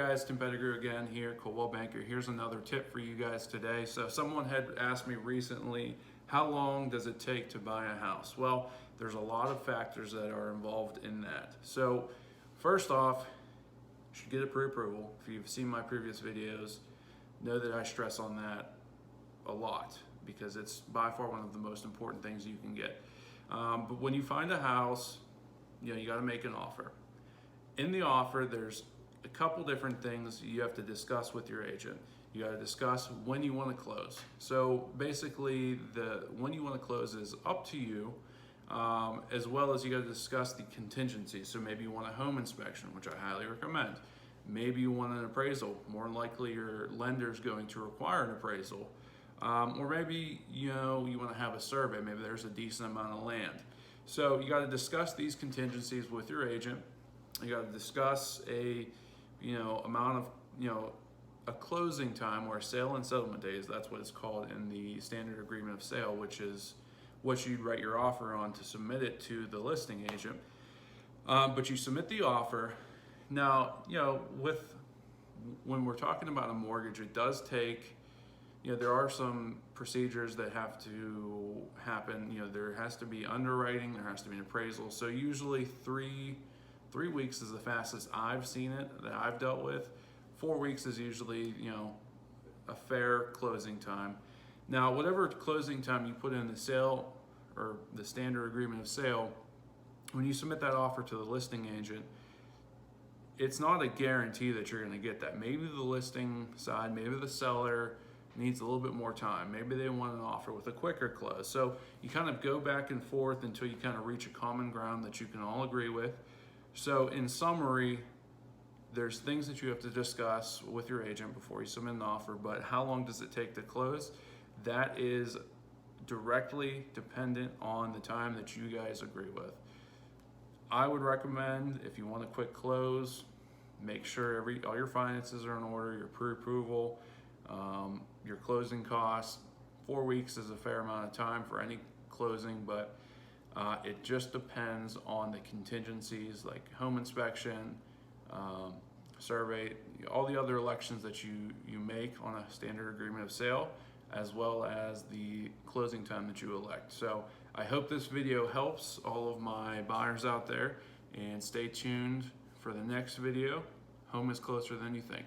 guys, Tim Pettigrew again here, Coldwell Banker. Here's another tip for you guys today. So someone had asked me recently, how long does it take to buy a house? Well, there's a lot of factors that are involved in that. So first off, you should get a pre-approval. If you've seen my previous videos, know that I stress on that a lot because it's by far one of the most important things you can get. But when you find a house, you got to make an offer. In the offer, there's a couple different things you have to discuss with your agent. You got to discuss when you want to close. So basically, when you want to close is up to you, as well as you got to discuss the contingencies. So maybe you want a home inspection, which I highly recommend. Maybe you want an appraisal. More than likely, your lender's going to require an appraisal. Or maybe you want to have a survey. Maybe there's a decent amount of land. So you got to discuss these contingencies with your agent. You got to discuss a amount of a closing time or a sale and settlement days. That's what it's called in the standard agreement of sale, which is what you'd write your offer on to submit it to the listing agent. But you submit the offer. Now, when we're talking about a mortgage, it does take, there are some procedures that have to happen. There has to be underwriting, there has to be an appraisal. So usually three weeks is the fastest I've seen it, that I've dealt with. 4 weeks is usually, a fair closing time. Now, whatever closing time you put in the sale or the standard agreement of sale, when you submit that offer to the listing agent, it's not a guarantee that you're going to get that. Maybe the listing side, maybe the seller needs a little bit more time. Maybe they want an offer with a quicker close. So you kind of go back and forth until you kind of reach a common ground that you can all agree with. So in summary, there's things that you have to discuss with your agent before you submit an offer, but how long does it take to close? That is directly dependent on the time that you guys agree with. I would recommend, if you want a quick close, make sure all your finances are in order, your pre-approval, your closing costs. 4 weeks is a fair amount of time for any closing, but it just depends on the contingencies like home inspection, survey, all the other elections that you make on a standard agreement of sale, as well as the closing time that you elect. So I hope this video helps all of my buyers out there, and stay tuned for the next video. Home is closer than you think.